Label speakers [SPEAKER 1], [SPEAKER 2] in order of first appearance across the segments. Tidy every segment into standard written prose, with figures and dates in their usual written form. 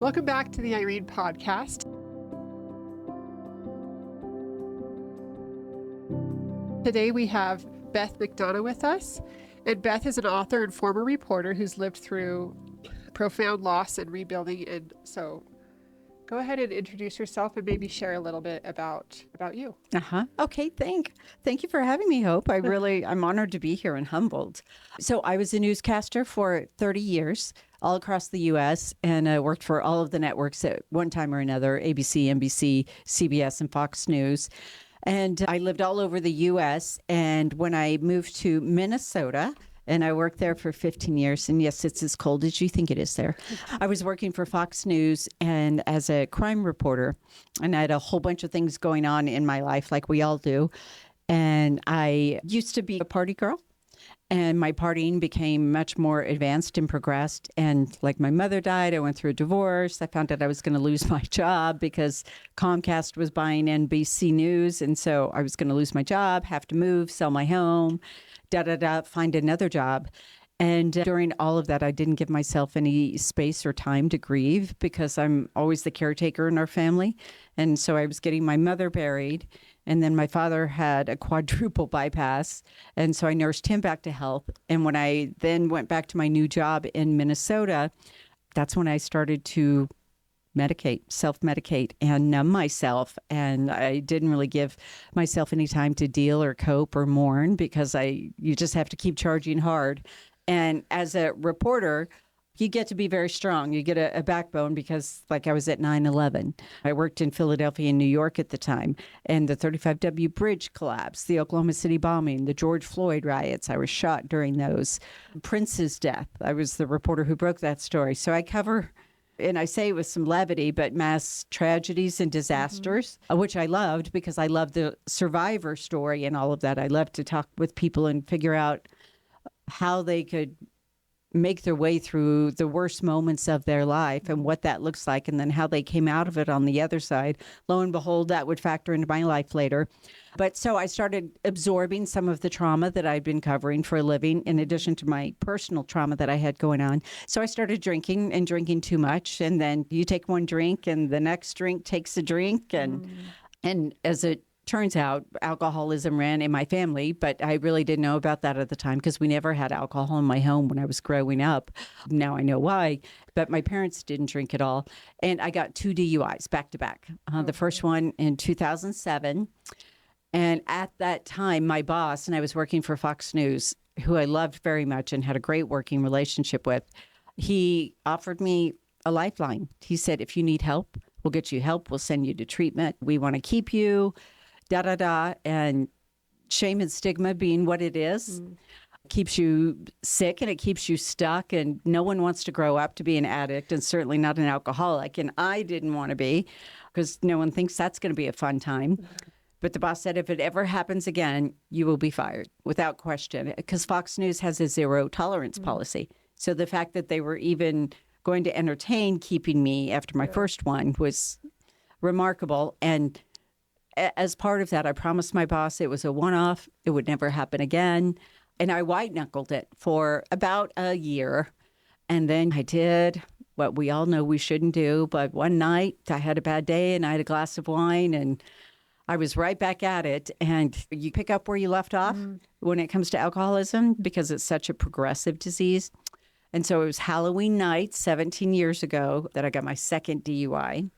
[SPEAKER 1] Welcome back to the Irene Podcast. Today we have Beth McDonough with us, and Beth is an author and former reporter who's lived through profound loss and rebuilding. And so go ahead and introduce yourself and maybe share a little bit about you.
[SPEAKER 2] Okay, thank you for having me, Hope. I'm honored to be here and humbled. So I was a newscaster for 30 years all across the U.S. and worked for all of the networks at one time or another, ABC, NBC, CBS, and Fox News. And I lived all over the U.S. And when I moved to Minnesota, and I worked there for 15 years. And yes, it's as cold as you think it is there. I was working for Fox News and as a crime reporter. And I had a whole bunch of things going on in my life, like we all do. And I used to be a party girl. And my partying became much more advanced and progressed. And like my mother died, I went through a divorce. I found out I was going to lose my job because Comcast was buying NBC News. And so I was going to lose my job, have to move, sell my home, find another job. And during all of that, I didn't give myself any space or time to grieve because I'm always the caretaker in our family. And so I was getting my mother buried. And then my father had a quadruple bypass. And so I nursed him back to health. And when I then went back to my new job in Minnesota, that's when I started to self-medicate and numb myself. And I didn't really give myself any time to deal or cope or mourn because you just have to keep charging hard. And as a reporter, you get to be very strong. You get a backbone because, like, I was at 9/11. I worked in Philadelphia and New York at the time, and the 35W bridge collapse, the Oklahoma City bombing, the George Floyd riots. I was shot during those. Prince's death. I was the reporter who broke that story. So I cover, and I say it with some levity, but mass tragedies and disasters, which I loved because I love the survivor story and all of that. I love to talk with people and figure out how they could make their way through the worst moments of their life and what that looks like, and then how they came out of it on the other side. Lo and behold, that would factor into my life later. But so I started absorbing some of the trauma that I'd been covering for a living, in addition to my personal trauma that I had going on. So I started drinking too much. And then you take one drink and the next drink takes a drink. And as it turns out, alcoholism ran in my family, but I really didn't know about that at the time because we never had alcohol in my home when I was growing up. Now I know why, but my parents didn't drink at all. And I got 2 DUIs back to back. The first one in 2007. And at that time, my boss, and I was working for Fox News, who I loved very much and had a great working relationship with, he offered me a lifeline. He said, if you need help, we'll get you help. We'll send you to treatment. We want to keep you. And shame and stigma being what it is, keeps you sick and it keeps you stuck. And no one wants to grow up to be an addict, and certainly not an alcoholic. And I didn't want to be, because no one thinks that's going to be a fun time. But the boss said, if it ever happens again, you will be fired without question, because Fox News has a zero tolerance policy. So the fact that they were even going to entertain keeping me after my first one was remarkable. And as part of that, I promised my boss it was a one-off. It would never happen again. And I white-knuckled it for about a year. And then I did what we all know we shouldn't do. But one night I had a bad day and I had a glass of wine and I was right back at it. And you pick up where you left off when it comes to alcoholism because it's such a progressive disease. And so it was Halloween night 17 years ago that I got my second DUI.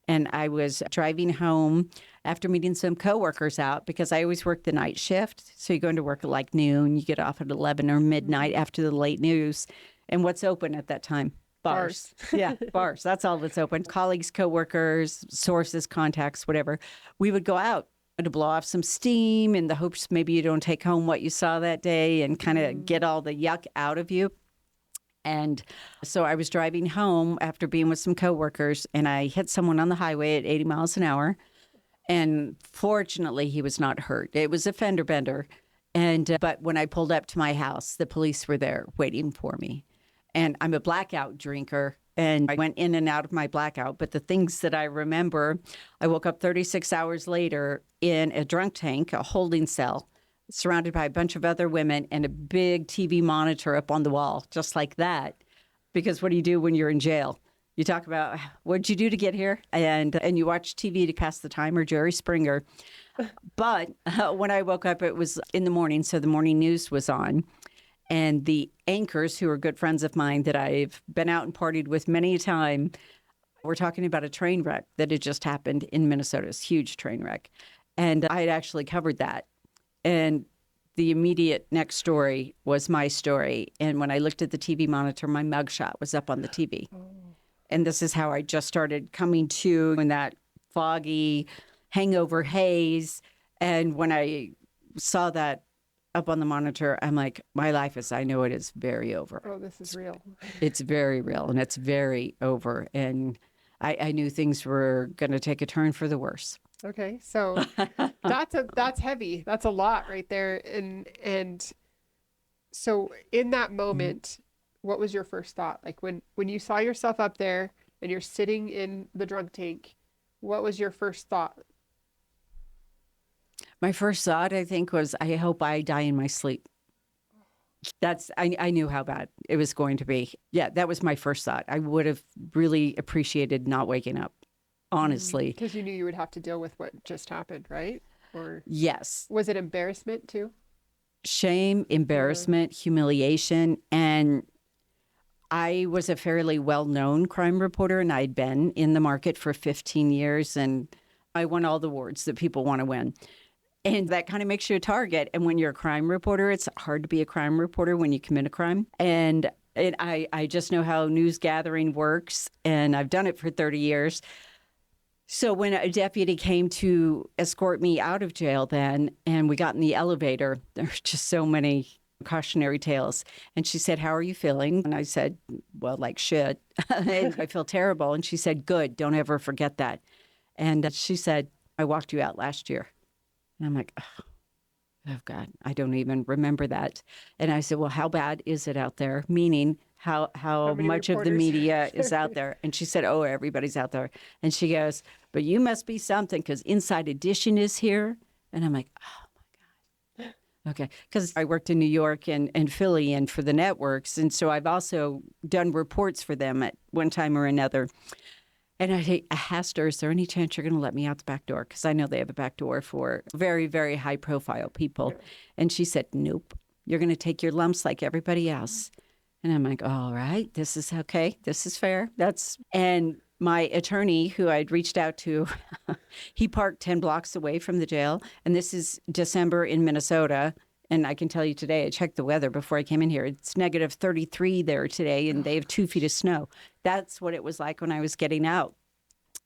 [SPEAKER 2] And I was driving home after meeting some coworkers out because I always work the night shift. So you go into work at like noon, you get off at 11 or midnight after the late news. And what's open at that time? Bars. Yeah, bars. That's all that's open. Colleagues, coworkers, sources, contacts, whatever. We would go out to blow off some steam in the hopes maybe you don't take home what you saw that day and kind of get all the yuck out of you. And so I was driving home after being with some coworkers, and I hit someone on the highway at 80 miles an hour. And fortunately, he was not hurt. It was a fender bender. And but when I pulled up to my house, the police were there waiting for me. And I'm a blackout drinker, and I went in and out of my blackout. But the things that I remember, I woke up 36 hours later in a drunk tank, a holding cell, surrounded by a bunch of other women and a big TV monitor up on the wall, just like that. Because what do you do when you're in jail? You talk about what'd you do to get here, and you watch TV to pass the time, or Jerry Springer. But when I woke up, it was in the morning, so the morning news was on. And the anchors, who are good friends of mine that I've been out and partied with many a time, were talking about a train wreck that had just happened in Minnesota, this huge train wreck. And I had actually covered that. And the immediate next story was my story. And when I looked at the TV monitor, my mugshot was up on the TV. And this is how I just started coming to in that foggy hangover haze. And when I saw that up on the monitor, I'm like, my life as I know it is very over.
[SPEAKER 1] Oh, this is real.
[SPEAKER 2] It's very real, and it's very over. And I knew things were going to take a turn for the worse.
[SPEAKER 1] Okay, so that's heavy. That's a lot right there. And so in that moment, what was your first thought? Like when you saw yourself up there and you're sitting in the drunk tank, what was your first thought?
[SPEAKER 2] My first thought, I think, was, I hope I die in my sleep. I knew how bad it was going to be. Yeah, that was my first thought. I would have really appreciated not waking up, honestly.
[SPEAKER 1] Because you knew you would have to deal with what just happened, right? Or
[SPEAKER 2] yes.
[SPEAKER 1] Was it embarrassment too?
[SPEAKER 2] Shame, embarrassment, humiliation. And I was a fairly well-known crime reporter, and I'd been in the market for 15 years, and I won all the awards that people want to win. And that kind of makes you a target. And when you're a crime reporter, it's hard to be a crime reporter when you commit a crime. And I just know how news gathering works, and I've done it for 30 years. So when a deputy came to escort me out of jail then, and we got in the elevator, there were just so many cautionary tales. And she said, "How are you feeling?" And I said, "Well, like shit. I feel terrible." And she said, "Good. Don't ever forget that." And she said, "I walked you out last year." And I'm like, oh, God, I don't even remember that. And I said, "Well, how bad is it out there?" Meaning, how much of the media is out there? And she said, "Oh, everybody's out there." And she goes, "But you must be something, because Inside Edition is here." And I'm like, oh, my God. Okay. Because I worked in New York and Philly and for the networks. And so I've also done reports for them at one time or another. And I asked her, "Is there any chance you're going to let me out the back door?" Because I know they have a back door for very, very high profile people. And she said, "Nope, you're going to take your lumps like everybody else." And I'm like, all right, this is okay. This is fair. And my attorney, who I'd reached out to, he parked 10 blocks away from the jail. And this is December in Minnesota. And I can tell you today, I checked the weather before I came in here. It's negative 33 there today, and they have 2 feet of snow. That's what it was like when I was getting out.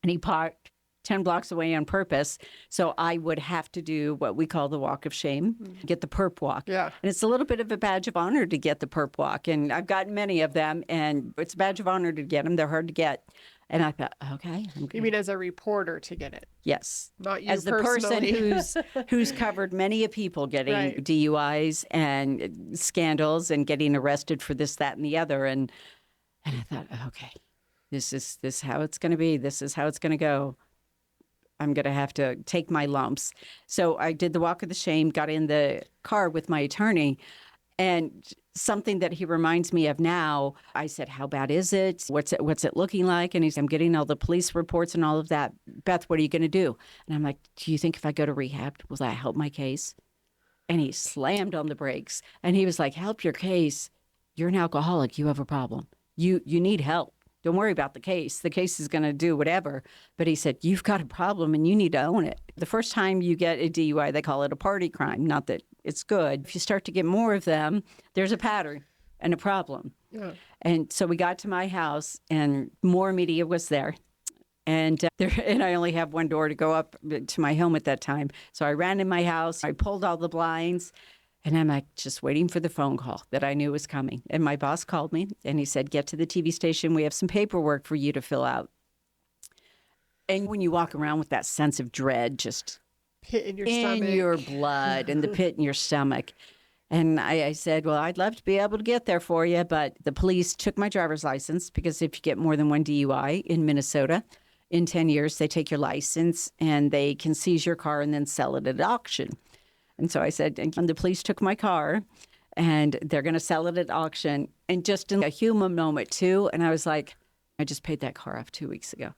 [SPEAKER 2] And he parked 10 blocks away on purpose. So I would have to do what we call the walk of shame, get the perp walk.
[SPEAKER 1] Yeah.
[SPEAKER 2] And it's a little bit of a badge of honor to get the perp walk. And I've gotten many of them, and it's a badge of honor to get them. They're hard to get. And I thought, okay, I'm good.
[SPEAKER 1] You mean as a reporter to get it?
[SPEAKER 2] Yes.
[SPEAKER 1] Not you
[SPEAKER 2] as the person
[SPEAKER 1] personally.
[SPEAKER 2] who's covered many a people getting
[SPEAKER 1] Right.
[SPEAKER 2] DUIs and scandals and getting arrested for this, that, and the other. And I thought, okay, this is how it's going to be. This is how it's going to go. I'm going to have to take my lumps. So I did the walk of the shame, got in the car with my attorney, and something that he reminds me of now, I said, "How bad is it? What's it looking like?" And he said, "I'm getting all the police reports and all of that. Beth, what are you going to do?" And I'm like, "Do you think if I go to rehab, will that help my case?" And he slammed on the brakes, and he was like, "Help your case? You're an alcoholic. You have a problem. You need help. Don't worry about the case. The case is going to do whatever." But he said, "You've got a problem and you need to own it." The first time you get a DUI, they call it a party crime. Not that it's good. If you start to get more of them, there's a pattern and a problem.
[SPEAKER 1] Yeah.
[SPEAKER 2] And so we got to my house, and more media was there. And I only have one door to go up to my home at that time. So I ran in my house. I pulled all the blinds. And I'm like, just waiting for the phone call that I knew was coming. And my boss called me, and he said, "Get to the TV station. We have some paperwork for you to fill out." And when you walk around with that sense of dread, just
[SPEAKER 1] Pit in your
[SPEAKER 2] in
[SPEAKER 1] stomach.
[SPEAKER 2] your blood and the pit in your stomach. And I said, "Well, I'd love to be able to get there for you." But the police took my driver's license, because if you get more than one DUI in Minnesota, in 10 years, they take your license and they can seize your car and then sell it at auction. And so I said, and the police took my car, and they're going to sell it at auction. And just in a human moment, too. And I was like, I just paid that car off 2 weeks ago.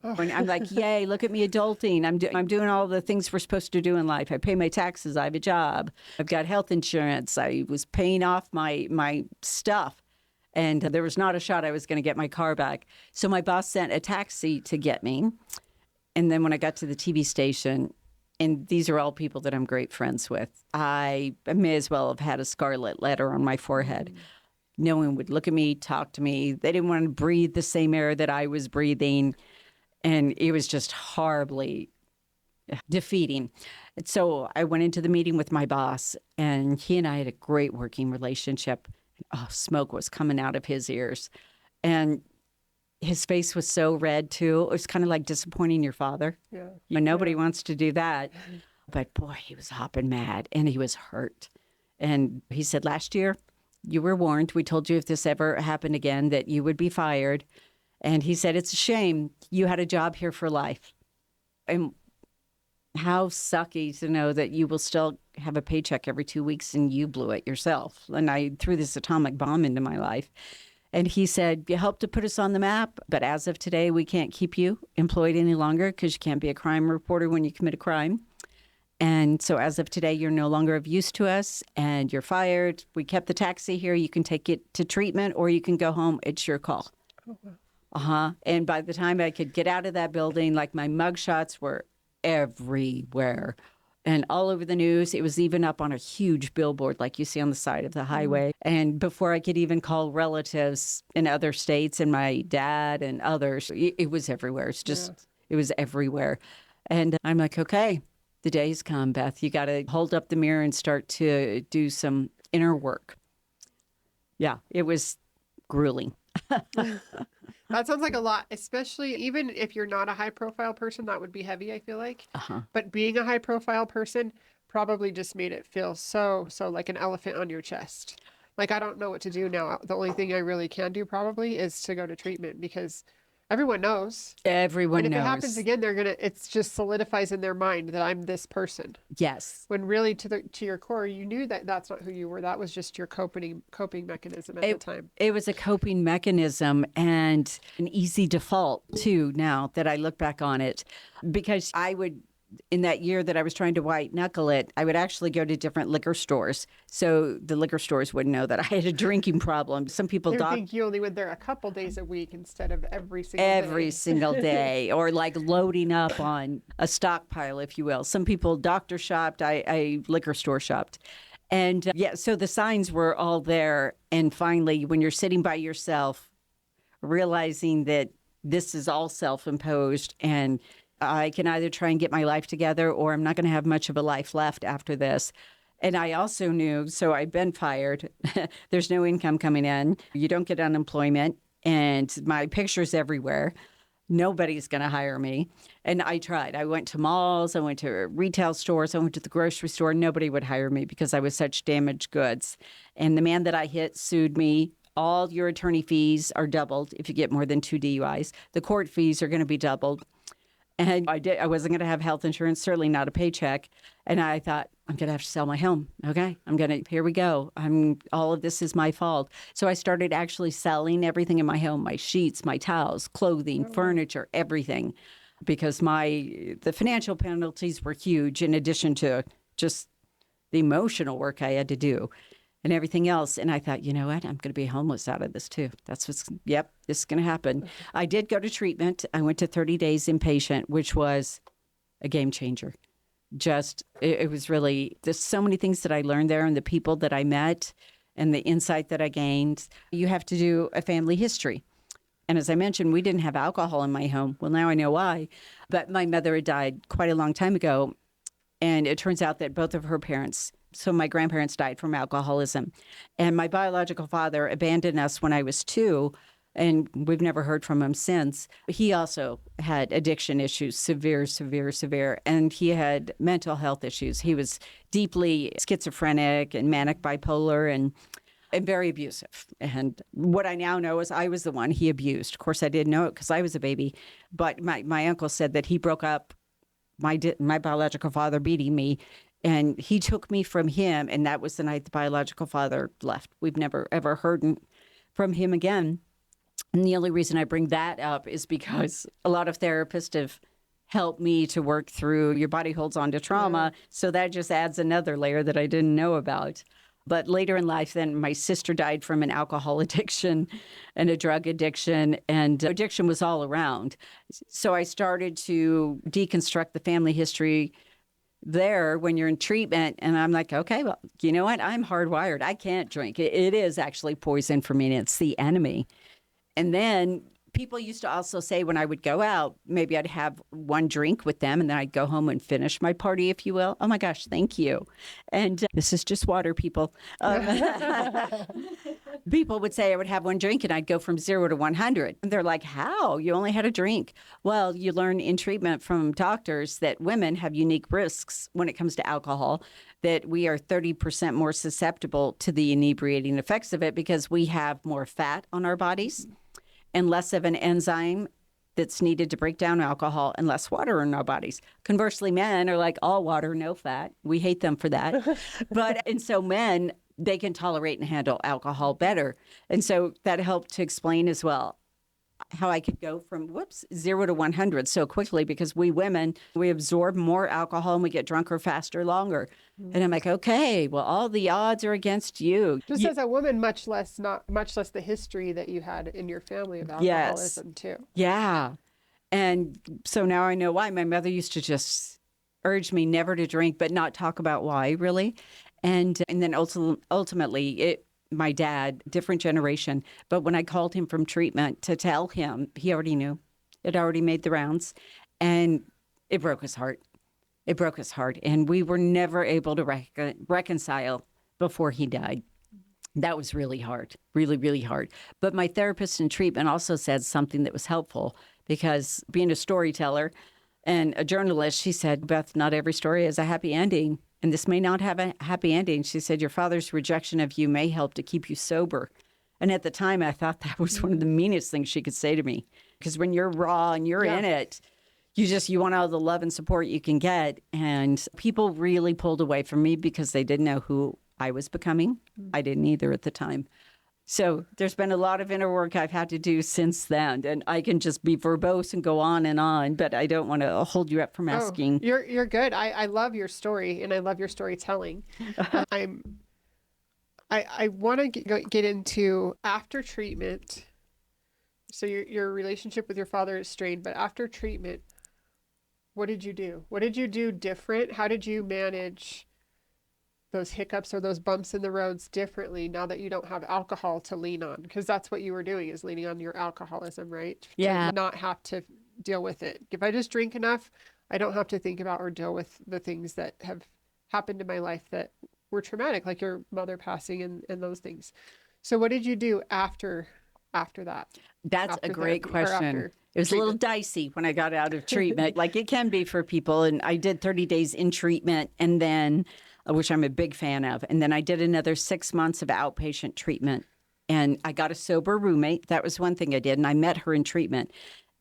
[SPEAKER 1] Oh.
[SPEAKER 2] And I'm like, yay, look at me adulting. I'm doing all the things we're supposed to do in life. I pay my taxes. I have a job. I've got health insurance. I was paying off my stuff. And there was not a shot I was going to get my car back. So my boss sent a taxi to get me. And then when I got to the TV station, and these are all people that I'm great friends with, I may as well have had a scarlet letter on my forehead. No one would look at me, talk to me. They didn't want to breathe the same air that I was breathing. And it was just horribly defeating. And so I went into the meeting with my boss, and he and I had a great working relationship. Oh, smoke was coming out of his ears. And his face was so red, too. It was kind of like disappointing your father.
[SPEAKER 1] Yeah.
[SPEAKER 2] But nobody wants to do that. But boy, he was hopping mad, and he was hurt. And he said, last year, you were warned. We told you if this ever happened again that you would be fired. And he said, it's a shame you had a job here for life. And how sucky to know that you will still have a paycheck every 2 weeks and you blew it yourself. And I threw this atomic bomb into my life. And he said, you helped to put us on the map, but as of today, we can't keep you employed any longer because you can't be a crime reporter when you commit a crime. And so as of today, you're no longer of use to us and you're fired. We kept the taxi here. You can take it to treatment or you can go home. It's your call.
[SPEAKER 1] Oh, wow.
[SPEAKER 2] And by the time I could get out of that building, like my mugshots were everywhere and all over the news. It was even up on a huge billboard like you see on the side of the highway. And before I could even call relatives in other states and my dad and others, it was everywhere. It's just, It was everywhere. And I'm like, okay, the day's come, Beth. You got to hold up the mirror and start to do some inner work. Yeah, it was grueling.
[SPEAKER 1] That sounds like a lot, especially even if you're not a high profile person, that would be heavy, I feel like. But being a high profile person probably just made it feel so like an elephant on your chest. Like, I don't know what to do now. The only thing I really can do probably is to go to treatment because everyone knows.
[SPEAKER 2] Everyone knows.
[SPEAKER 1] And if it happens again, it just solidifies in their mind that I'm this person.
[SPEAKER 2] Yes.
[SPEAKER 1] When really to your core, you knew that that's not who you were. That was just your coping mechanism at the time.
[SPEAKER 2] It was a coping mechanism and an easy default too, now that I look back on it, because I would, in that year that I was trying to white knuckle it, I would actually go to different liquor stores. So the liquor stores wouldn't know that I had a drinking problem. Some people
[SPEAKER 1] think you only went there a couple days a week instead of every
[SPEAKER 2] single day, or like loading up on a stockpile, if you will. Some people doctor shopped, I liquor store shopped. And so the signs were all there. And finally, when you're sitting by yourself, realizing that this is all self-imposed and I can either try and get my life together or I'm not going to have much of a life left after this. And I also knew, so I've been fired. There's no income coming in. You don't get unemployment. And my picture's everywhere. Nobody's going to hire me. And I tried. I went to malls. I went to retail stores. I went to the grocery store. Nobody would hire me because I was such damaged goods. And the man that I hit sued me. All your attorney fees are doubled if you get more than 2 DUIs. The court fees are going to be doubled. And I wasn't going to have health insurance, certainly not a paycheck. And I thought, I'm going to have to sell my home. Okay, here we go. All of this is my fault. So I started actually selling everything in my home, my sheets, my towels, clothing, furniture, everything, because the financial penalties were huge in addition to just the emotional work I had to do and everything else. And I thought, you know what? I'm going to be homeless out of this too. This is going to happen. I did go to treatment. I went to 30 days inpatient, which was a game changer. It was really, there's so many things that I learned there and the people that I met and the insight that I gained. You have to do a family history. And as I mentioned, we didn't have alcohol in my home. Well, now I know why. But my mother had died quite a long time ago. And it turns out that both of her parents, so my grandparents died from alcoholism. And my biological father abandoned us when I was 2, and we've never heard from him since. He also had addiction issues, severe. And he had mental health issues. He was deeply schizophrenic and manic bipolar and very abusive. And what I now know is I was the one he abused. Of course, I didn't know it because I was a baby. But my uncle said that he broke up my biological father beating me. And he took me from him, and that was the night the biological father left. We've never, ever heard from him again. And the only reason I bring that up is because a lot of therapists have helped me to work through your body holds on to trauma. So that just adds another layer that I didn't know about. But later in life, then my sister died from an alcohol addiction and a drug addiction, and addiction was all around. So I started to deconstruct the family history there when you're in treatment. And I'm like, okay, well, you know what? I'm hardwired. I can't drink. It is actually poison for me, and it's the enemy. And then people used to also say when I would go out, maybe I'd have one drink with them and then I'd go home and finish my party, if you will. Oh my gosh, thank you. And this is just water, people. People would say I would have one drink and I'd go from 0 to 100. And they're like, how? You only had a drink. Well, you learn in treatment from doctors that women have unique risks when it comes to alcohol, that we are 30% more susceptible to the inebriating effects of it because we have more fat on our bodies and less of an enzyme that's needed to break down alcohol and less water in our bodies. Conversely, men are like all water, no fat. We hate them for that. And so men, they can tolerate and handle alcohol better. And so that helped to explain as well how I could go from 0 to 100 so quickly, because we women, we absorb more alcohol and we get drunker faster, longer. And I'm like, okay, well, all the odds are against you.
[SPEAKER 1] Just as a woman, much less the history that you had in your family of alcoholism too.
[SPEAKER 2] Yeah. And so now I know why. My mother used to just urge me never to drink, but not talk about why, really. And then ultimately, my dad, different generation, but when I called him from treatment to tell him, he already knew. It already made the rounds. And it broke his heart. It broke his heart. And we were never able to reconcile before he died. That was really hard, really, really hard. But my therapist in treatment also said something that was helpful, because being a storyteller and a journalist, she said, Beth, not every story has a happy ending. And this may not have a happy ending. She said, your father's rejection of you may help to keep you sober. And at the time, I thought that was one of the meanest things she could say to me. Because when you're raw and you're in it, you want all the love and support you can get. And people really pulled away from me because they didn't know who I was becoming. I didn't either at the time. So there's been a lot of inner work I've had to do since then. And I can just be verbose and go on, but I don't want to hold you up from asking.
[SPEAKER 1] You're good. I love your story, and I love your storytelling. I want to get into after treatment. So your relationship with your father is strained, but after treatment, what did you do? What did you do different? How did you manage those hiccups or those bumps in the roads differently now that you don't have alcohol to lean on? Because that's what you were doing, is leaning on your alcoholism, right?
[SPEAKER 2] Yeah.
[SPEAKER 1] To not have to deal with it. If I just drink enough, I don't have to think about or deal with the things that have happened in my life that were traumatic, like your mother passing and those things. So what did you do after that?
[SPEAKER 2] That's a great question. It was a little dicey when I got out of treatment, like it can be for people. And I did 30 days in treatment, and then, which I'm a big fan of. And then I did another 6 months of outpatient treatment, and I got a sober roommate. That was one thing I did. And I met her in treatment,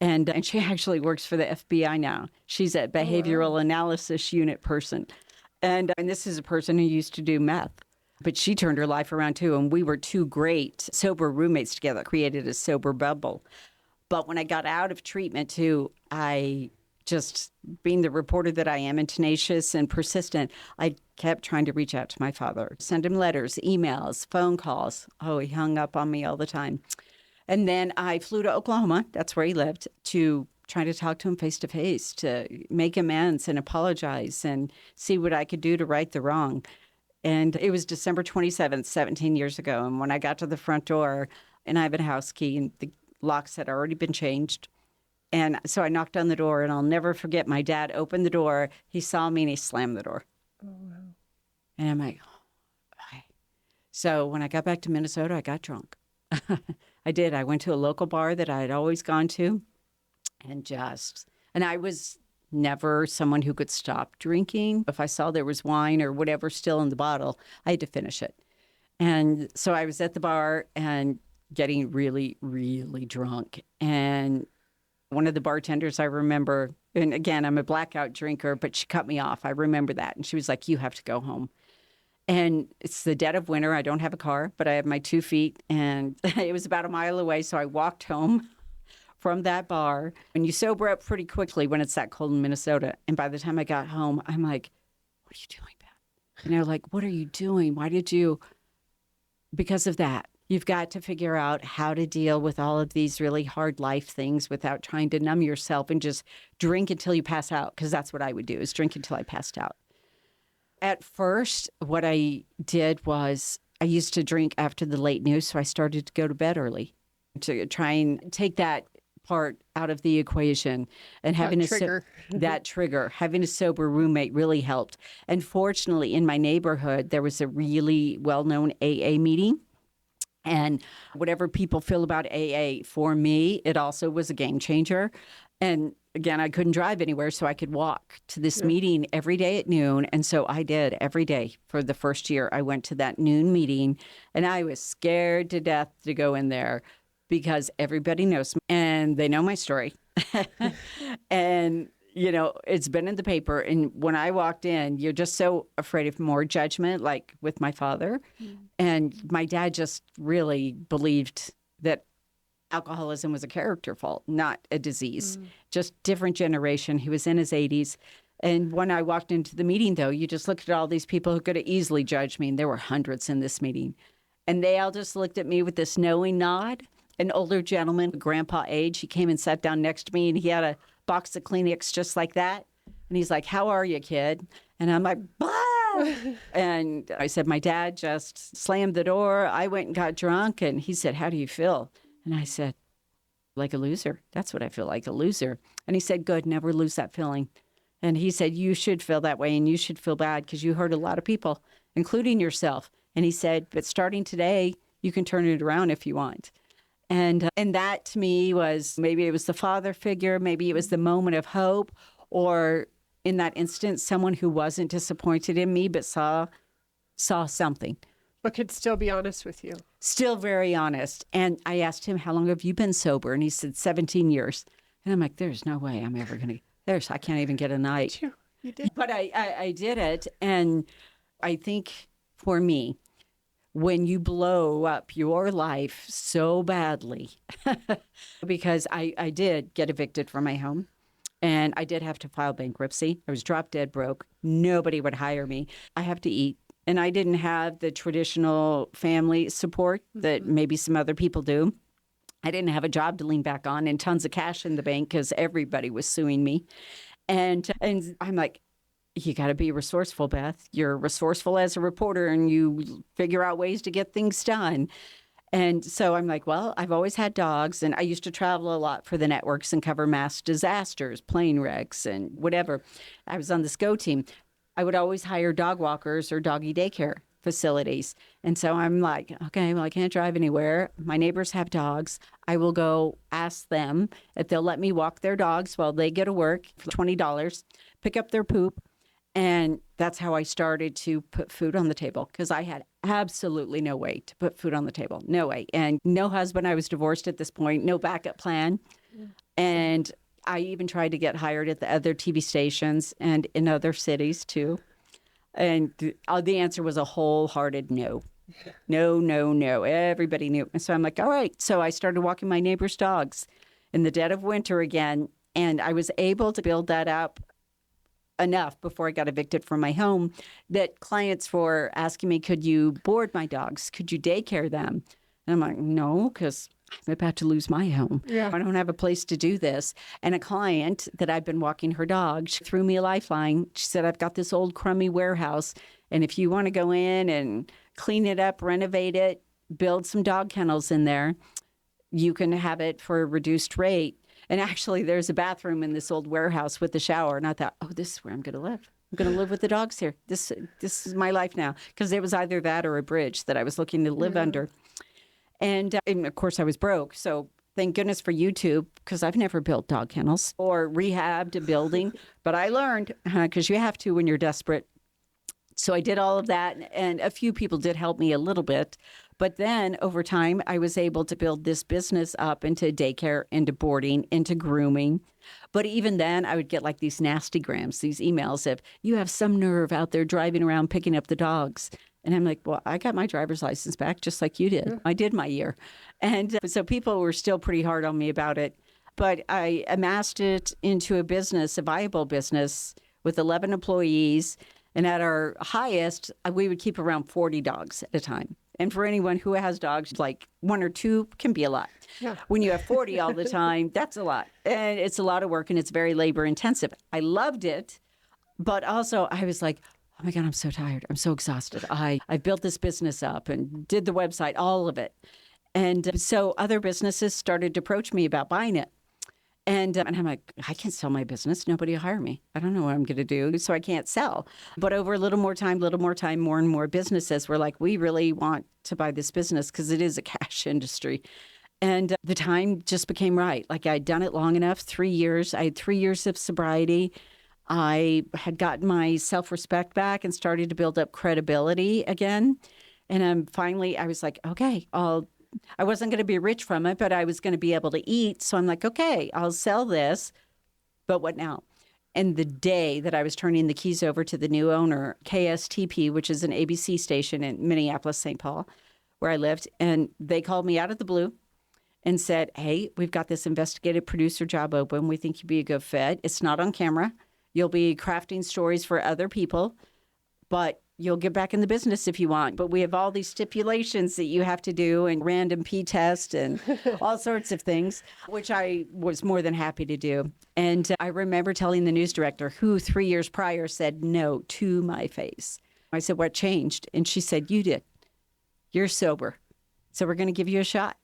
[SPEAKER 2] and she actually works for the FBI now. She's a behavioral analysis unit person. And this is a person who used to do meth, but she turned her life around too. And we were two great sober roommates together, created a sober bubble. But when I got out of treatment too, I just, being the reporter that I am and tenacious and persistent, I kept trying to reach out to my father, send him letters, emails, phone calls. Oh, he hung up on me all the time. And then I flew to Oklahoma, that's where he lived, to try to talk to him face to face, to make amends and apologize and see what I could do to right the wrong. And it was December 27th, 17 years ago. And when I got to the front door, and I have a house key, and the locks had already been changed. And so I knocked on the door, and I'll never forget, my dad opened the door. He saw me and he slammed the door.
[SPEAKER 1] Oh, wow.
[SPEAKER 2] And I'm like, why? So when I got back to Minnesota, I got drunk. I did. I went to a local bar that I had always gone to, and I was never someone who could stop drinking. If I saw there was wine or whatever still in the bottle, I had to finish it. And so I was at the bar and getting really, really drunk. And one of the bartenders I remember, and again, I'm a blackout drinker, but she cut me off. I remember that. And she was like, you have to go home. And it's the dead of winter. I don't have a car, but I have my 2 feet. And it was about a mile away. So I walked home from that bar. And you sober up pretty quickly when it's that cold in Minnesota. And by the time I got home, I'm like, what are you doing, Beth? And they're like, what are you doing? Why did you? Because of that. You've got to figure out how to deal with all of these really hard life things without trying to numb yourself and just drink until you pass out, because that's what I would do, is drink until I passed out. At first, what I did was I used to drink after the late news, so I started to go to bed early to try and take that part out of the equation. And having that trigger, having a sober roommate really helped. And fortunately, in my neighborhood, there was a really well-known AA meeting. And whatever people feel about AA, for me, it also was a game changer. And again, I couldn't drive anywhere, so I could walk to this meeting every day at noon. And so I did every day for the first year. I went to that noon meeting, and I was scared to death to go in there because everybody knows me and they know my story. And you know, it's been in the paper. And when I walked in, you're just so afraid of more judgment, like with my father. And my dad just really believed that alcoholism was a character fault, not a disease, just different generation. He was in his 80s. And when I walked into the meeting, though, you just looked at all these people who could have easily judged me. And there were hundreds in this meeting. And they all just looked at me with this knowing nod. An older gentleman, grandpa age, he came and sat down next to me, and he had a box of Kleenex just like that. And he's like, how are you, kid? And I'm like, bah! And I said, my dad just slammed the door. I went and got drunk. And he said, how do you feel? And I said, like a loser. That's what I feel, like a loser. And he said, good, never lose that feeling. And he said, you should feel that way, and you should feel bad because you hurt a lot of people, including yourself. And he said, but starting today, you can turn it around if you want. And that to me was, maybe it was the father figure, maybe it was the moment of hope, or in that instance, someone who wasn't disappointed in me but saw something.
[SPEAKER 1] But could still be honest with you.
[SPEAKER 2] Still very honest. And I asked him, how long have you been sober? And he said, 17 years. And I'm like, there's no way I'm ever going to, I can't even get a night.
[SPEAKER 1] You did.
[SPEAKER 2] But I did it. And I think for me, when you blow up your life so badly, because I did get evicted from my home, and I did have to file bankruptcy. I was drop dead broke. Nobody would hire me. I have to eat. And I didn't have the traditional family support that maybe some other people do. I didn't have a job to lean back on and tons of cash in the bank because everybody was suing me. And I'm like, you got to be resourceful, Beth. You're resourceful as a reporter, and you figure out ways to get things done. And so I'm like, well, I've always had dogs, and I used to travel a lot for the networks and cover mass disasters, plane wrecks, and whatever. I was on this GO team. I would always hire dog walkers or doggy daycare facilities. And so I'm like, okay, well, I can't drive anywhere. My neighbors have dogs. I will go ask them if they'll let me walk their dogs while they go to work for $20, pick up their poop. And that's how I started to put food on the table, because I had absolutely no way to put food on the table. No way. And no husband. I was divorced at this point. No backup plan. And I even tried to get hired at the other TV stations and in other cities too. And the answer was a wholehearted no. No. Everybody knew. And so I'm like, all right. So I started walking my neighbor's dogs in the dead of winter again. And I was able to build that up enough before I got evicted from my home that clients were asking me, could you board my dogs? Could you daycare them? And I'm like, no, because I'm about to lose my home.
[SPEAKER 1] Yeah.
[SPEAKER 2] I don't have a place to do this. And a client that I've been walking her dog, she threw me a lifeline. She said, I've got this old crummy warehouse, and if you want to go in and clean it up, renovate it, build some dog kennels in there, you can have it for a reduced rate. And actually, there's a bathroom in this old warehouse with a shower. And I thought, oh, this is where I'm going to live. I'm going to live with the dogs here. This is my life now. Because it was either that or a bridge that I was looking to live under. And of course, I was broke. So thank goodness for YouTube, because I've never built dog kennels or rehabbed a building. But I learned, because you have to when you're desperate. So I did all of that. And a few people did help me a little bit. But then over time, I was able to build this business up into daycare, into boarding, into grooming. But even then, I would get like these nasty grams, these emails of, you have some nerve out there driving around picking up the dogs. And I'm like, well, I got my driver's license back just like you did.
[SPEAKER 1] Yeah.
[SPEAKER 2] I did my year. And so people were still pretty hard on me about it. But I amassed it into a business, a viable business with 11 employees. And at our highest, we would keep around 40 dogs at a time. And for anyone who has dogs, like 1 or 2 can be a lot.
[SPEAKER 1] Yeah.
[SPEAKER 2] When you have 40 all the time, that's a lot. And it's a lot of work and it's very labor intensive. I loved it, but also I was like, oh my God, I'm so tired. I'm so exhausted. I built this business up and did the website, all of it. And so other businesses started to approach me about buying it. And I'm like, I can't sell my business. Nobody will hire me. I don't know what I'm going to do, so I can't sell. But over a little more time, more and more businesses were like, we really want to buy this business because it is a cash industry. And the time just became right. Like I'd done it long enough, 3 years. I had 3 years of sobriety. I had gotten my self-respect back and started to build up credibility again. And finally, I was like, okay, I wasn't going to be rich from it, but I was going to be able to eat. So I'm like, okay, I'll sell this. But what now? And the day that I was turning the keys over to the new owner, KSTP, which is an ABC station in Minneapolis, St. Paul, where I lived, and they called me out of the blue and said, hey, we've got this investigative producer job open. We think you'd be a good fit. It's not on camera. You'll be crafting stories for other people, but you'll get back in the business if you want. But we have all these stipulations that you have to do and random P test and all sorts of things, which I was more than happy to do. And I remember telling the news director, who 3 years prior said no to my face. I said, what changed? And she said, you did. You're sober. So we're going to give you a shot.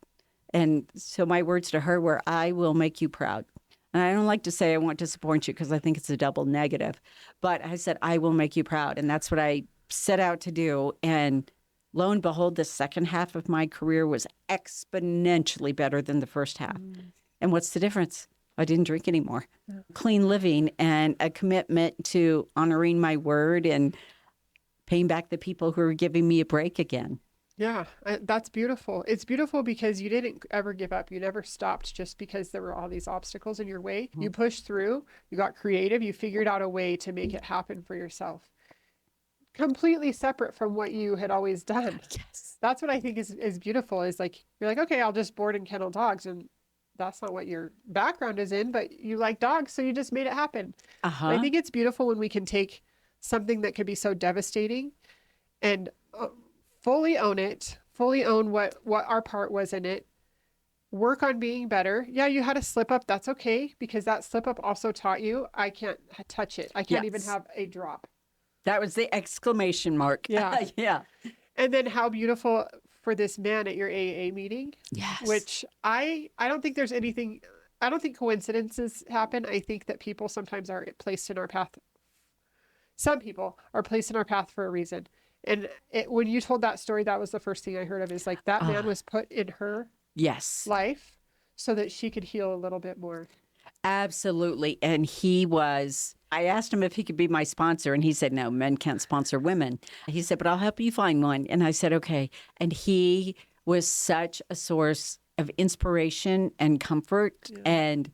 [SPEAKER 2] And so my words to her were, I will make you proud. And I don't like to say I won't disappoint you because I think it's a double negative. But I said, I will make you proud. And that's what I set out to do. And lo and behold, the second half of my career was exponentially better than the first half. And what's the difference? I didn't drink anymore. Yeah. Clean living and a commitment to honoring my word and paying back the people who are giving me a break again.
[SPEAKER 1] Yeah, that's beautiful. It's beautiful because you didn't ever give up. You never stopped just because there were all these obstacles in your way. You pushed through, you got creative, you figured out a way to make it happen for yourself. Completely separate from what you had always done.
[SPEAKER 2] Yes.
[SPEAKER 1] That's what I think is beautiful, is like, you're like, okay, I'll just board and kennel dogs. And that's not what your background is in, but you like dogs, so you just made it happen. I think it's beautiful when we can take something that could be so devastating and fully own it, fully own what our part was in it, work on being better. Yeah, you had a slip up. That's okay, because that slip up also taught you, I can't touch it. I can't even have a drop.
[SPEAKER 2] That was the exclamation mark.
[SPEAKER 1] Yeah.
[SPEAKER 2] Yeah.
[SPEAKER 1] And then how beautiful for this man at your AA meeting.
[SPEAKER 2] Yes.
[SPEAKER 1] Which I don't think there's anything, I don't think coincidences happen. I think that people sometimes are placed in our path. Some people are placed in our path for a reason. And when you told that story, that was the first thing I heard of, is like that man was put in her life so that she could heal a little bit more.
[SPEAKER 2] Absolutely. And I asked him if he could be my sponsor, and he said, no, men can't sponsor women. He said, but I'll help you find one. And I said, okay. And he was such a source of inspiration and comfort and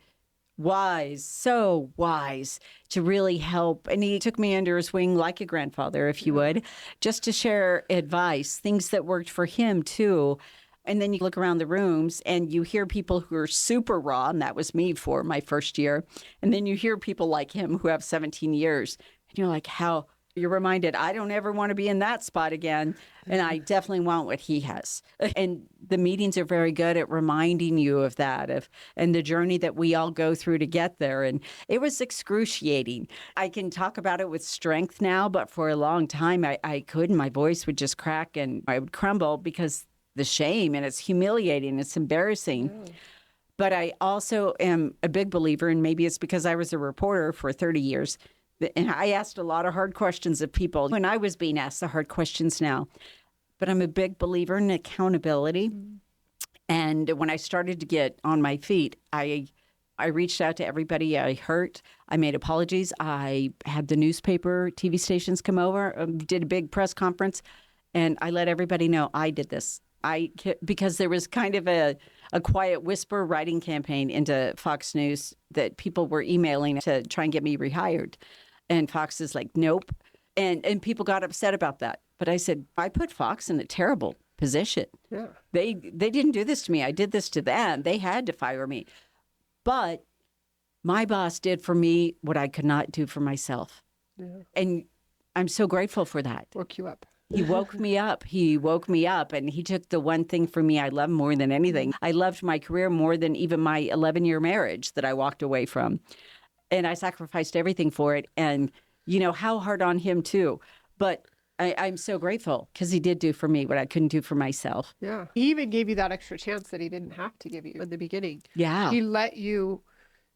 [SPEAKER 2] so wise to really help. And he took me under his wing like a grandfather, if you would, just to share advice, things that worked for him too. And then you look around the rooms and you hear people who are super raw, and that was me for my first year. And then you hear people like him who have 17 years. And you're like, you're reminded, I don't ever want to be in that spot again. And I definitely want what he has. And the meetings are very good at reminding you of that, and the journey that we all go through to get there. And it was excruciating. I can talk about it with strength now, but for a long time I couldn't. My voice would just crack and I would crumble because the shame, and it's humiliating, it's embarrassing. But I also am a big believer, and maybe it's because I was a reporter for 30 years, and I asked a lot of hard questions of people when I was being asked the hard questions now. But I'm a big believer in accountability. And when I started to get on my feet, I reached out to everybody I hurt. I made apologies. I had the newspaper, TV stations come over, did a big press conference, and I let everybody know I did this. Because there was kind of a quiet whisper writing campaign into Fox News that people were emailing to try and get me rehired. And Fox is like, nope. And people got upset about that. But I said, I put Fox in a terrible position.
[SPEAKER 1] Yeah.
[SPEAKER 2] They didn't do this to me. I did this to them. They had to fire me. But my boss did for me what I could not do for myself.
[SPEAKER 1] Yeah.
[SPEAKER 2] And I'm so grateful for that.
[SPEAKER 1] Woke you up.
[SPEAKER 2] He woke me up. He woke me up, and he took the one thing for me I love more than anything. I loved my career more than even my 11-year marriage that I walked away from. And I sacrificed everything for it. And, you know, how hard on him too. But I'm so grateful because he did do for me what I couldn't do for myself.
[SPEAKER 1] Yeah. He even gave you that extra chance that he didn't have to give you in the beginning.
[SPEAKER 2] Yeah.
[SPEAKER 1] He let you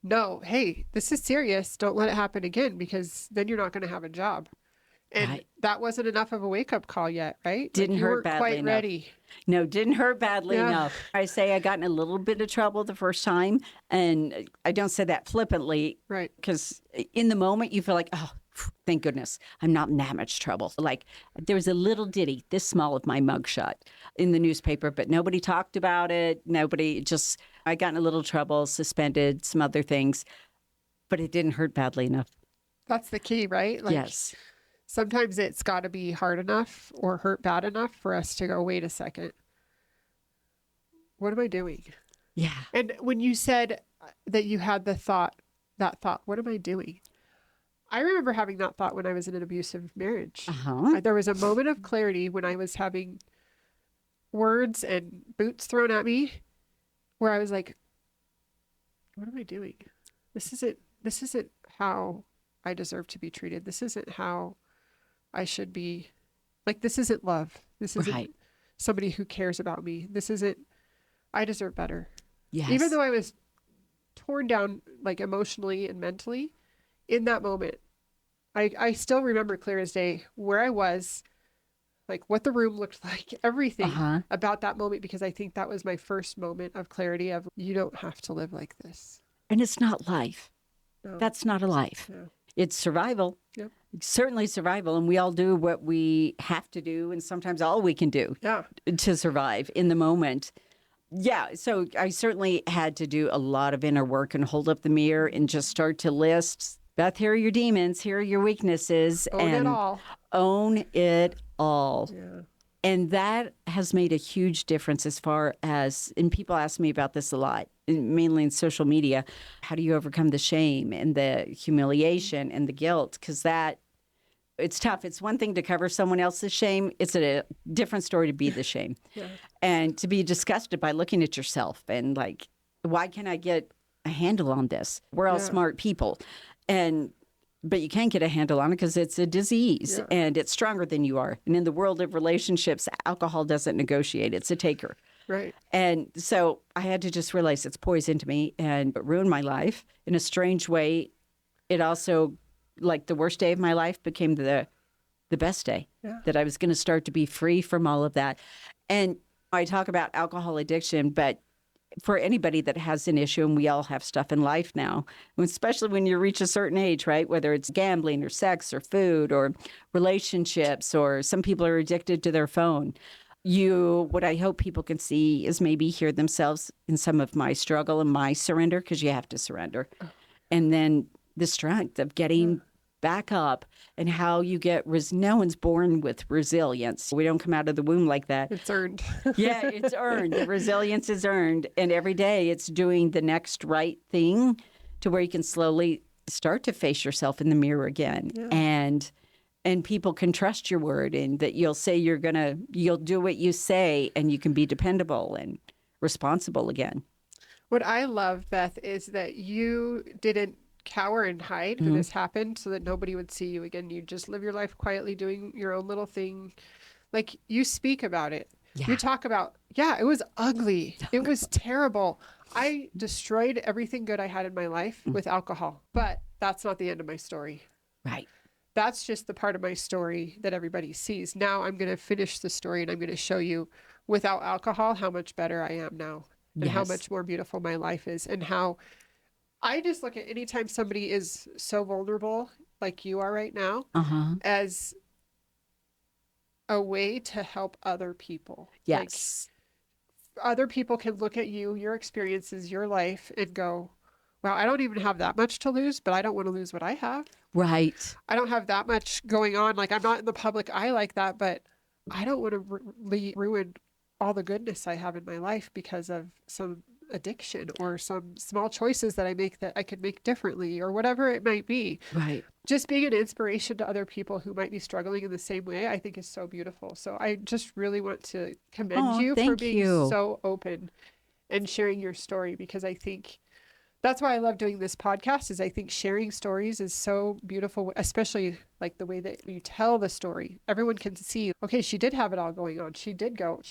[SPEAKER 1] know, hey, this is serious. Don't let it happen again, because then you're not going to have a job. And
[SPEAKER 2] Right.
[SPEAKER 1] that wasn't enough of a wake-up call yet, right?
[SPEAKER 2] Didn't
[SPEAKER 1] you
[SPEAKER 2] hurt
[SPEAKER 1] weren't
[SPEAKER 2] badly
[SPEAKER 1] quite
[SPEAKER 2] enough.
[SPEAKER 1] ready.
[SPEAKER 2] No, didn't hurt badly
[SPEAKER 1] Yeah.
[SPEAKER 2] enough. I say I got in a little bit of trouble the first time, and I don't say that flippantly,
[SPEAKER 1] Right.
[SPEAKER 2] because in the moment you feel like, oh, thank goodness, I'm not in that much trouble. Like there was a little ditty this small of my mugshot in the newspaper, but nobody talked about it. I got in a little trouble, suspended, some other things, but it didn't hurt badly enough.
[SPEAKER 1] That's the key, right? Like,
[SPEAKER 2] Yes.
[SPEAKER 1] sometimes it's got to be hard enough or hurt bad enough for us to go, wait a second. What am I doing?
[SPEAKER 2] Yeah.
[SPEAKER 1] And when you said that you had that thought, what am I doing? I remember having that thought when I was in an abusive marriage.
[SPEAKER 2] Uh-huh.
[SPEAKER 1] There was a moment of clarity when I was having words and boots thrown at me where I was like, what am I doing? This isn't how I deserve to be treated. This isn't how I should be. Like, this isn't love. This isn't
[SPEAKER 2] Right.
[SPEAKER 1] somebody who cares about me. I deserve better.
[SPEAKER 2] Yes.
[SPEAKER 1] Even though I was torn down, like, emotionally and mentally, in that moment, I still remember clear as day where I was, like what the room looked like, everything
[SPEAKER 2] Uh-huh.
[SPEAKER 1] about that moment, because I think that was my first moment of clarity of, you don't have to live like this.
[SPEAKER 2] And it's not life.
[SPEAKER 1] No.
[SPEAKER 2] That's not a life.
[SPEAKER 1] No.
[SPEAKER 2] It's survival.
[SPEAKER 1] Yep.
[SPEAKER 2] Certainly survival. And we all do what we have to do, and sometimes all we can do
[SPEAKER 1] Yeah.
[SPEAKER 2] to survive in the moment. Yeah. So I certainly had to do a lot of inner work and hold up the mirror and just start to list, Beth, here are your demons, here are your weaknesses.
[SPEAKER 1] Own
[SPEAKER 2] and
[SPEAKER 1] it all.
[SPEAKER 2] Own it all.
[SPEAKER 1] Yeah.
[SPEAKER 2] And that has made a huge difference as far as, and people ask me about this a lot, mainly in social media. How do you overcome the shame and the humiliation and the guilt? Because it's tough. It's one thing to cover someone else's shame. It's a different story to be the shame.
[SPEAKER 1] Yeah.
[SPEAKER 2] And to be disgusted by looking at yourself and like, why can't I get a handle on this? We're all
[SPEAKER 1] Yeah.
[SPEAKER 2] smart people. But you can't get a handle on it because it's a disease and it's stronger than you are. And in the world of relationships, alcohol doesn't negotiate. It's a taker.
[SPEAKER 1] Right.
[SPEAKER 2] And so I had to just realize it's poison to me and it ruined my life in a strange way. It also, like the worst day of my life became the best day, that I was going to start to be free from all of that. And I talk about alcohol addiction, but for anybody that has an issue, and we all have stuff in life now, especially when you reach a certain age, right? Whether it's gambling or sex or food or relationships, or some people are addicted to their phone. What I hope people can see is maybe hear themselves in some of my struggle and my surrender, because you have to surrender. And then the strength of getting back up, and how you get, no one's born with resilience. We don't come out of the womb like that.
[SPEAKER 1] It's earned.
[SPEAKER 2] Yeah, it's earned. The resilience is earned. And every day it's doing the next right thing to where you can slowly start to face yourself in the mirror again. Yeah. And people can trust your word, and that you'll say you'll do what you say, and you can be dependable and responsible again.
[SPEAKER 1] What I love, Beth, is that you didn't cower and hide when this happened so that nobody would see you again. You just live your life quietly doing your own little thing. Like, you speak about it. Yeah. You talk about, it was ugly. It was terrible. I destroyed everything good I had in my life with alcohol, but that's not the end of my story.
[SPEAKER 2] Right.
[SPEAKER 1] That's just the part of my story that everybody sees. Now I'm going to finish the story, and I'm going to show you without alcohol how much better I am now, and how much more beautiful my life is, and how I just look at anytime somebody is so vulnerable like you are right now as a way to help other people.
[SPEAKER 2] Yes.
[SPEAKER 1] Like, other people can look at you, your experiences, your life, and go, wow, I don't even have that much to lose, but I don't want to lose what I have.
[SPEAKER 2] Right.
[SPEAKER 1] I don't have that much going on. Like, I'm not in the public eye like that, but I don't want to ruin all the goodness I have in my life because of some addiction or some small choices that I make that I could make differently or whatever it might be.
[SPEAKER 2] Right.
[SPEAKER 1] Just being an inspiration to other people who might be struggling in the same way, I think is so beautiful. So I just really want to commend you for
[SPEAKER 2] Thank
[SPEAKER 1] being
[SPEAKER 2] you.
[SPEAKER 1] so open and sharing your story, because I think that's why I love doing this podcast. Is I think sharing stories is so beautiful, especially like the way that you tell the story. Everyone can see, okay, she did have it all going on. She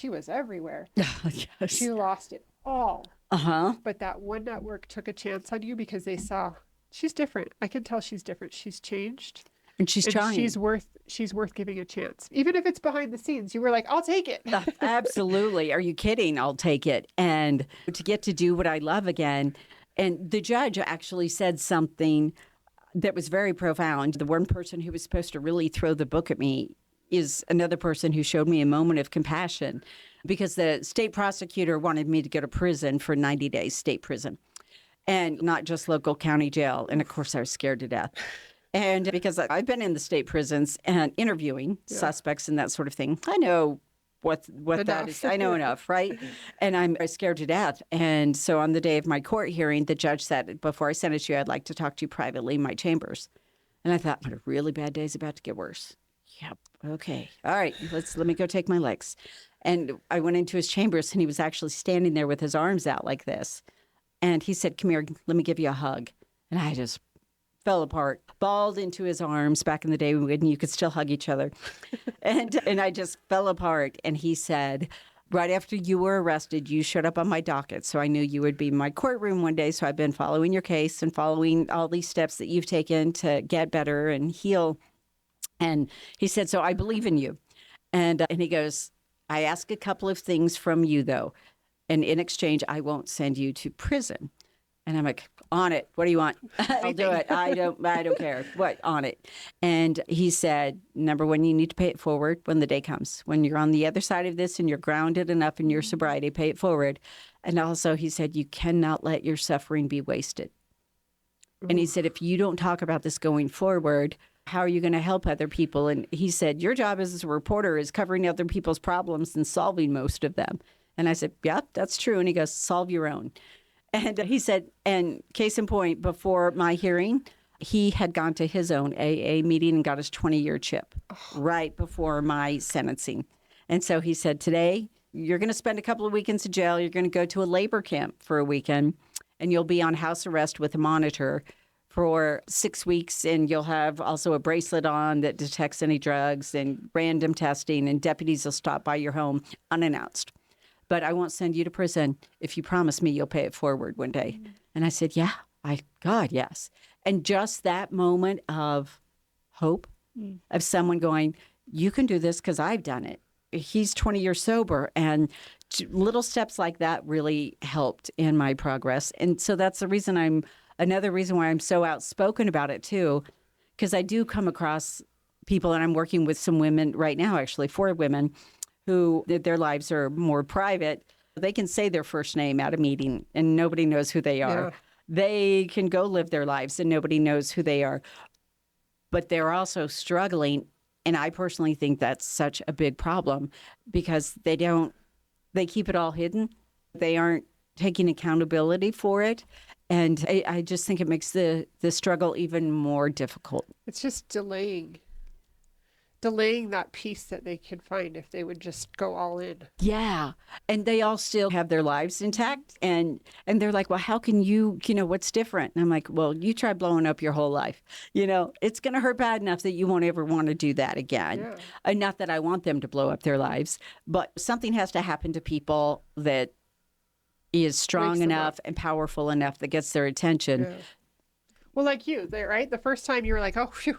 [SPEAKER 1] was everywhere.
[SPEAKER 2] Yes.
[SPEAKER 1] She lost it all.
[SPEAKER 2] Uh-huh.
[SPEAKER 1] But that one network took a chance on you because they saw she's different. I can tell she's different. She's changed.
[SPEAKER 2] And she's trying.
[SPEAKER 1] She's worth giving a chance. Even if it's behind the scenes. You were like, I'll take it.
[SPEAKER 2] Absolutely. Are you kidding? I'll take it. And to get to do what I love again. And the judge actually said something that was very profound. The one person who was supposed to really throw the book at me is another person who showed me a moment of compassion, because the state prosecutor wanted me to go to prison for 90 days, state prison, and not just local county jail. And of course, I was scared to death. And because I've been in the state prisons and interviewing suspects and that sort of thing, I know what that is. I know enough, right? And I'm scared to death. And so on the day of my court hearing, the judge said, before I sentence you, I'd like to talk to you privately in my chambers. And I thought, a really bad day is about to get worse. Yep. Okay. All right. Let me go take my legs. And I went into his chambers, and he was actually standing there with his arms out like this. And he said, come here, let me give you a hug. And I just fell apart, balled into his arms back in the day when you could still hug each other. and I just fell apart. And he said, right after you were arrested, you showed up on my docket. So I knew you would be in my courtroom one day. So I've been following your case and following all these steps that you've taken to get better and heal. And he said, so I believe in you. And he goes, I ask a couple of things from you, though. And in exchange, I won't send you to prison. And I'm like, on it. What do you want? I'll do it. I don't care. What? On it. And he said, number one, you need to pay it forward when the day comes. When you're on the other side of this and you're grounded enough in your sobriety, pay it forward. And also he said, you cannot let your suffering be wasted. Ooh. And he said, if you don't talk about this going forward, how are you going to help other people? And he said, your job as a reporter is covering other people's problems and solving most of them. And I said, yeah, that's true. And he goes, solve your own. And he said, and case in point, before my hearing, he had gone to his own AA meeting and got his 20-year chip right before my sentencing. And so he said, today, you're going to spend a couple of weekends in jail. You're going to go to a labor camp for a weekend, and you'll be on house arrest with a monitor for 6 weeks. And you'll have also a bracelet on that detects any drugs and random testing, and deputies will stop by your home unannounced. But I won't send you to prison if you promise me you'll pay it forward one day. And I said, yeah, God, yes. And just that moment of hope, of someone going, you can do this because I've done it. He's 20 years sober. And little steps like that really helped in my progress. And so that's another reason why I'm so outspoken about it too, because I do come across people, and I'm working with some women right now, actually 4 women, who their lives are more private. They can say their first name at a meeting and nobody knows who they are. Yeah. They can go live their lives and nobody knows who they are. But they're also struggling. And I personally think that's such a big problem, because they keep it all hidden. They aren't taking accountability for it. And I just think it makes the struggle even more difficult.
[SPEAKER 1] It's just delaying that peace that they could find if they would just go all in.
[SPEAKER 2] Yeah. And they all still have their lives intact. And they're like, well, how can what's different? And I'm like, well, you try blowing up your whole life. It's going to hurt bad enough that you won't ever want to do that again. Yeah. And not that I want them to blow up their lives, but something has to happen to people that is strong enough and powerful enough that gets their attention.
[SPEAKER 1] Yeah. Well, like you, right? The first time you were like, oh, phew,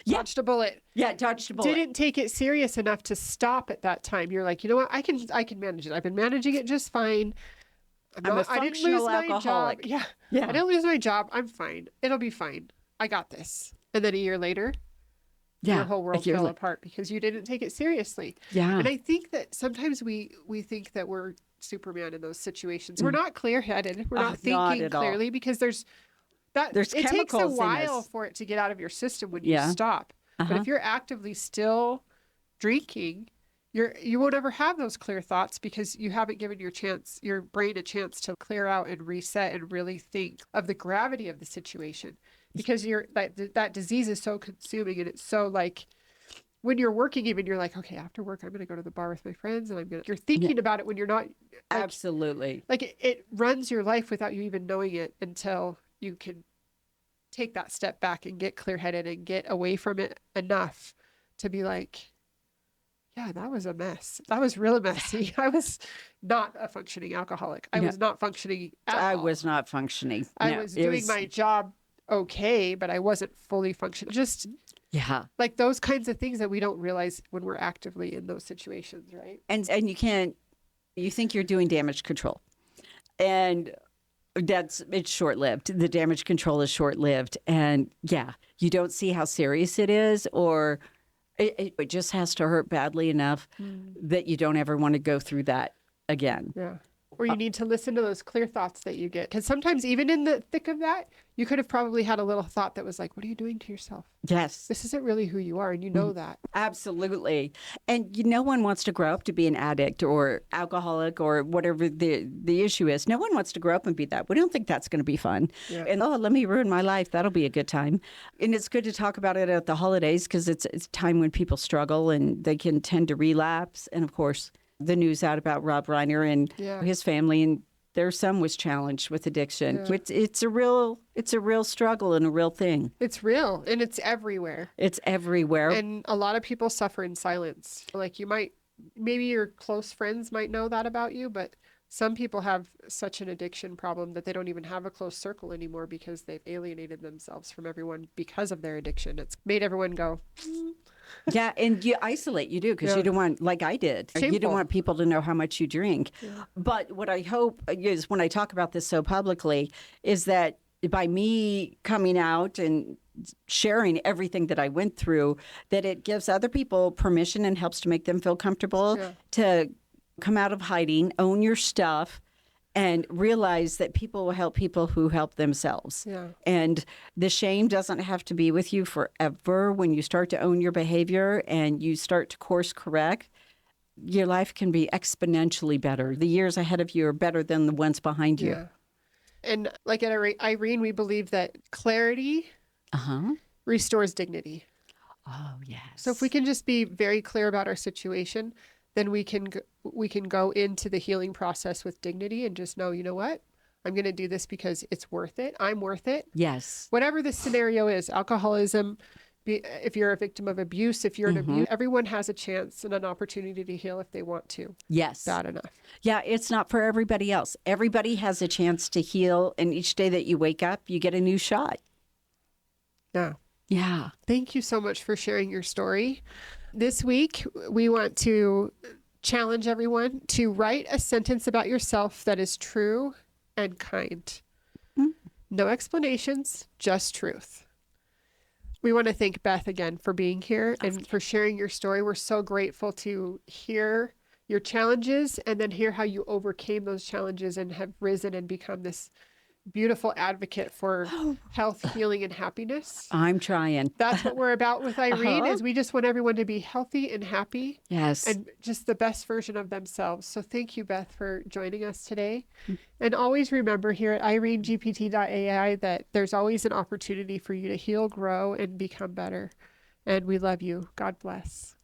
[SPEAKER 1] dodged a bullet.
[SPEAKER 2] Yeah, dodged a bullet.
[SPEAKER 1] Didn't take it serious enough to stop at that time. You're like, you know what? I can manage it. I've been managing it just fine.
[SPEAKER 2] I didn't lose alcoholic.
[SPEAKER 1] My job. Yeah. I didn't lose my job. I'm fine. It'll be fine. I got this. And then a year later, your whole world fell apart because you didn't take it seriously. Yeah. And I think that sometimes we think that we're Superman in those situations. We're not clear-headed. We're not thinking clearly because there's it takes a while for it to get out of your system when you stop. But if you're actively still drinking, you won't ever have those clear thoughts because you haven't given your brain a chance to clear out and reset and really think of the gravity of the situation, because that disease is so consuming, and it's so like when you're working, even you're like, okay, after work, I'm going to go to the bar with my friends, and you're thinking about it when you're not.
[SPEAKER 2] Absolutely.
[SPEAKER 1] Like it runs your life without you even knowing it until you can take that step back and get clear-headed and get away from it enough to be like, yeah, that was a mess. That was really messy. I was not a functioning alcoholic. I was not functioning at all.
[SPEAKER 2] I was not functioning.
[SPEAKER 1] I was doing my job okay, but I wasn't fully functioning. Just like those kinds of things that we don't realize when we're actively in those situations, right?
[SPEAKER 2] And you think you're doing damage control, and it's short-lived. The damage control is short-lived, and you don't see how serious it is, or it just has to hurt badly enough that you don't ever want to go through that again.
[SPEAKER 1] Yeah. Or you need to listen to those clear thoughts that you get. Because sometimes even in the thick of that, you could have probably had a little thought that was like, what are you doing to yourself?
[SPEAKER 2] Yes.
[SPEAKER 1] This isn't really who you are. And you know that.
[SPEAKER 2] Absolutely. And no one wants to grow up to be an addict or alcoholic or whatever the issue is. No one wants to grow up and be that. We don't think that's going to be fun. Yeah. And let me ruin my life. That'll be a good time. And it's good to talk about it at the holidays because it's a time when people struggle and they can tend to relapse. And of course, the news out about Rob Reiner and his family, and their son was challenged with addiction. Yeah. It's a real struggle and a real thing.
[SPEAKER 1] It's real, and it's everywhere.
[SPEAKER 2] It's everywhere.
[SPEAKER 1] And a lot of people suffer in silence. Like maybe your close friends might know that about you, but some people have such an addiction problem that they don't even have a close circle anymore because they've alienated themselves from everyone because of their addiction. It's made everyone go,
[SPEAKER 2] Yeah, and you isolate, you do, because you don't want, like I did,
[SPEAKER 1] Shameful.
[SPEAKER 2] You don't want people to know how much you drink. Yeah. But what I hope is when I talk about this so publicly is that by me coming out and sharing everything that I went through, that it gives other people permission and helps to make them feel comfortable to come out of hiding, own your stuff, and realize that people will help people who help themselves. Yeah. And the shame doesn't have to be with you forever. When you start to own your behavior and you start to course correct, your life can be exponentially better. The years ahead of you are better than the ones behind you.
[SPEAKER 1] Yeah. And like at Irene, we believe that clarity restores dignity.
[SPEAKER 2] Oh, yes.
[SPEAKER 1] So if we can just be very clear about our situation, then we can go into the healing process with dignity and just know, you know what? I'm going to do this because it's worth it. I'm worth it.
[SPEAKER 2] Yes.
[SPEAKER 1] Whatever the scenario is, alcoholism, if you're a victim of abuse, if you're an abuse, everyone has a chance and an opportunity to heal if they want to.
[SPEAKER 2] Yes.
[SPEAKER 1] Bad enough.
[SPEAKER 2] Yeah, it's not for everybody else. Everybody has a chance to heal, and each day that you wake up, you get a new shot.
[SPEAKER 1] Yeah.
[SPEAKER 2] Yeah.
[SPEAKER 1] Thank you so much for sharing your story. This week, we want to challenge everyone to write a sentence about yourself that is true and kind. No explanations, just truth. We want to thank Beth again for being here and for sharing your story. We're so grateful to hear your challenges and then hear how you overcame those challenges and have risen and become this beautiful advocate for health, healing, and happiness.
[SPEAKER 2] I'm trying.
[SPEAKER 1] That's what we're about with Irene, is we just want everyone to be healthy and happy.
[SPEAKER 2] Yes.
[SPEAKER 1] And just the best version of themselves. So thank you, Beth, for joining us today. And always remember here at irenegpt.ai that there's always an opportunity for you to heal, grow, and become better. And we love you. God bless.